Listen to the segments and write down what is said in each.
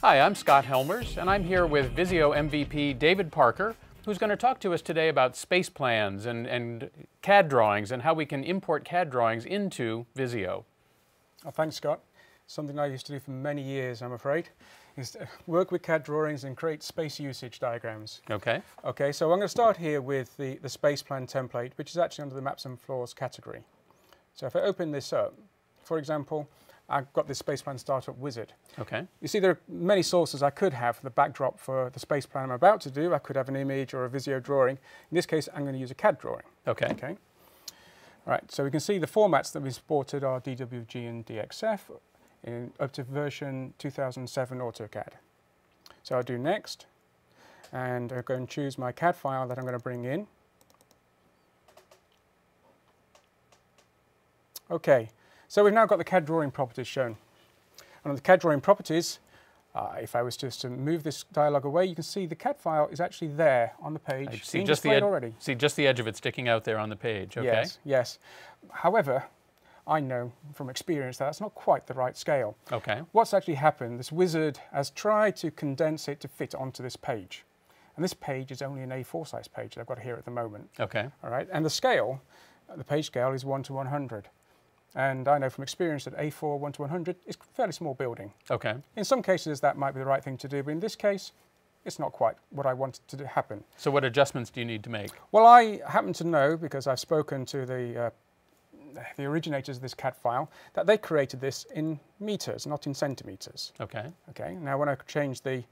Hi, I'm Scott Helmers, and I'm here with Visio MVP David Parker, who's going to talk to us today about space plans and CAD drawings and how we can import CAD drawings into Visio. Oh, thanks, Scott. Something I used to do for many years, I'm afraid, is to work with CAD drawings and create space usage diagrams. Okay. Okay, so I'm going to start here with the space plan template, which is actually under the Maps and Floors category. So if I open this up, for example, I've got this space plan startup wizard. Okay. You see, there are many sources I could have for the backdrop for the space plan I'm about to do. I could have an image or a Visio drawing. In this case, I'm going to use a CAD drawing. Okay. Okay. All right, so we can see the formats that we supported are DWG and DXF up to version 2007 AutoCAD. So I'll do next, and I'll go and choose my CAD file that I'm going to bring in. Okay, so we've now got the CAD drawing properties shown. And on the CAD drawing properties, if I was just to move this dialog away, you can see the CAD file is actually there on the page. I see just the already. See just the edge of it sticking out there on the page. Okay. Yes, yes. However, I know from experience that that's not quite the right scale. Okay. What's actually happened, this wizard has tried to condense it to fit onto this page. And this page is only an A4 size page that I've got here at the moment. Okay. All right, and the scale, the page scale is 1 to 100. And I know from experience that A4 1 to 100 is a fairly small building. Okay. In some cases that might be the right thing to do, but in this case, it's not quite what I wanted to happen. So what adjustments do you need to make? Well, I happen to know, because I've spoken to the originators of this CAD file, that they created this in meters, not in centimeters. Okay. Okay. Now, when I change the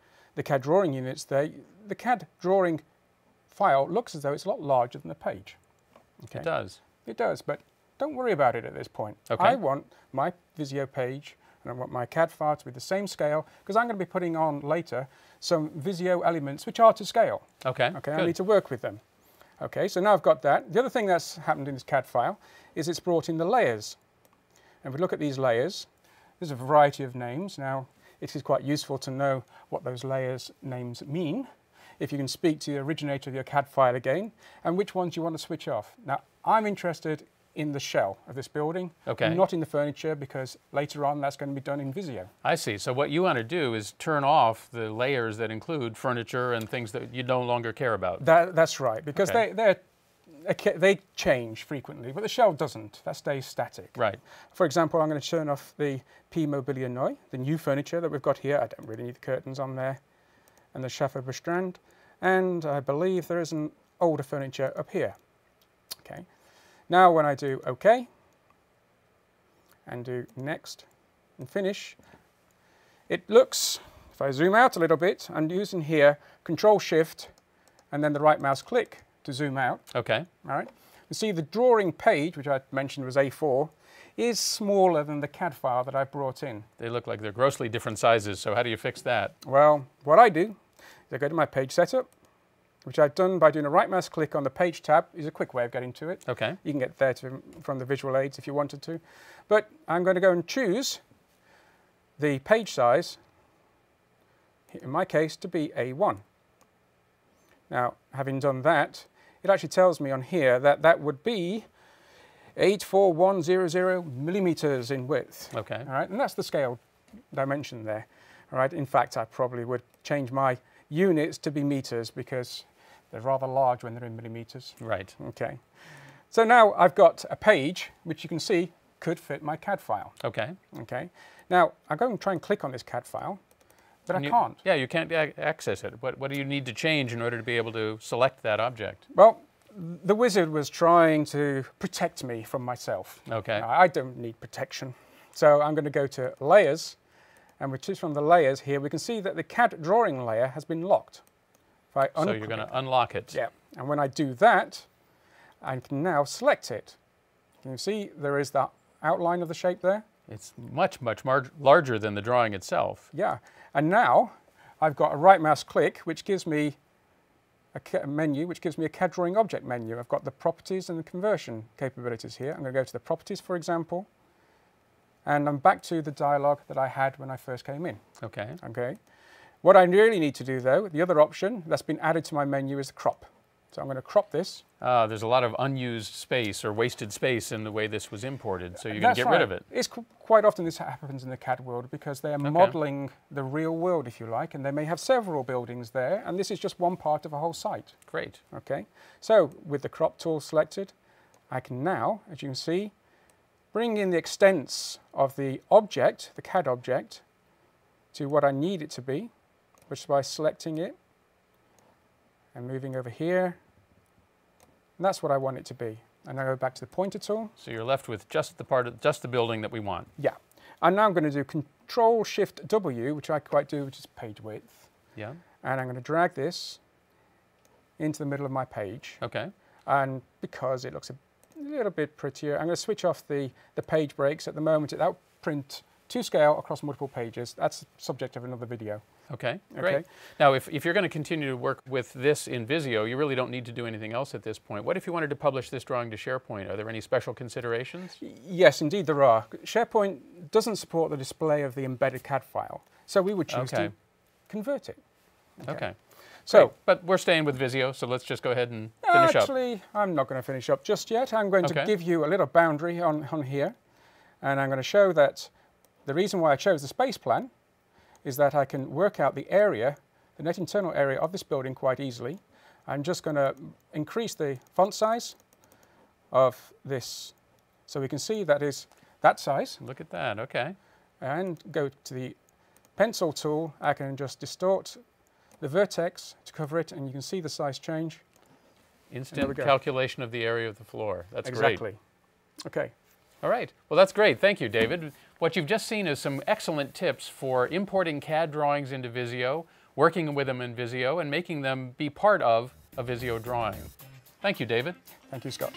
CAD drawing units there, the CAD drawing file looks as though it's a lot larger than the page. Okay. It does. It does, but don't worry about it at this point. Okay. I want my Visio page and I want my CAD file to be the same scale, because I'm going to be putting on later some Visio elements which are to scale. Okay. Okay. Good. I need to work with them. Okay, so now I've got that. The other thing that's happened in this CAD file is it's brought in the layers. And if we look at these layers, there's a variety of names. Now, it is quite useful to know what those layers names mean, if you can speak to the originator of your CAD file again, and which ones you want to switch off. Now, I'm interested in the shell of this building, okay, not in the furniture, because later on that's going to be done in Visio. I see. So what you want to do is turn off the layers that include furniture and things that you no longer care about. That's right, because okay, they change frequently, but the shell doesn't. That stays static. Right. For example, I'm going to turn off the P Mobilia Neu, the new furniture that we've got here. I don't really need the curtains on there, and the Schafferbestrand, and I believe there is an older furniture up here. Okay. Now when I do OK, and do next, and finish, it looks, if I zoom out a little bit, I'm using here Control-Shift, and then the right mouse click to zoom out. Okay. All right. You see the drawing page, which I mentioned was A4, is smaller than the CAD file that I brought in. They look like they're grossly different sizes, so how do you fix that? Well, what I do is I go to my page setup, which I've done by doing a right mouse click on the page tab. Is a quick way of getting to it. Okay. You can get there from the visual aids if you wanted to. But I'm going to go and choose the page size, in my case, to be A1. Now, having done that, it actually tells me on here that that would be 84100 millimeters in width. Okay. All right, and that's the scale dimension there. All right. In fact, I probably would change my units to be meters, because they're rather large when they're in millimeters. Right. Okay. So now I've got a page which you can see could fit my CAD file. Okay. Okay. Now I go and try and click on this CAD file, but I can't. Yeah, you can't access it. What do you need to change in order to be able to select that object? Well, the wizard was trying to protect me from myself. Okay. I don't need protection. So I'm going to go to Layers, and we choose from the layers here. We can see that the CAD drawing layer has been locked. So you're going to unlock it. Yeah, and when I do that, I can now select it. Can you see there is that outline of the shape there? It's much, much larger than the drawing itself. Yeah, and now I've got a right mouse click, which gives me a menu, which gives me a CAD drawing object menu. I've got the properties and the conversion capabilities here. I'm going to go to the properties, for example, and I'm back to the dialog that I had when I first came in. Okay. Okay. What I really need to do, though, the other option that's been added to my menu is the crop. So I'm going to crop this There's a lot of unused space or wasted space in the way this was imported, so you're going to get rid of it. It's quite often this happens in the CAD world because they are modeling the real world, if you like, and they may have several buildings there, and this is just one part of a whole site. Great. Okay, so with the crop tool selected, I can now, as you can see, bring in the extents of the object, the CAD object, to what I need it to be, which is by selecting it and moving over here. And that's what I want it to be. And I go back to the pointer tool. So you're left with just the building that we want. Yeah. And now I'm going to do Control-Shift-W, which I quite do, which is page width. Yeah. And I'm going to drag this into the middle of my page. Okay. And because it looks a little bit prettier, I'm going to switch off the page breaks. At the moment, it'll print to scale across multiple pages. That's the subject of another video. Okay, great. Okay. Now, if you're going to continue to work with this in Visio, you really don't need to do anything else at this point. What if you wanted to publish this drawing to SharePoint? Are there any special considerations? Yes, indeed there are. SharePoint doesn't support the display of the embedded CAD file, so we would choose to convert it. Okay. So, great. But we're staying with Visio, so let's just go ahead and finish up. Actually, I'm not going to finish up just yet. I'm going to give you a little boundary on here, and I'm going to show that the reason why I chose the space plan is that I can work out the area, the net internal area of this building quite easily. I'm just going to increase the font size of this so we can see that is that size. Look at that, okay. And go to the pencil tool. I can just distort the vertex to cover it, and you can see the size change. Instant calculation of the area of the floor. That's great. Exactly. Okay. All right. Well, that's great. Thank you, David. What you've just seen is some excellent tips for importing CAD drawings into Visio, working with them in Visio, and making them be part of a Visio drawing. Thank you, David. Thank you, Scott.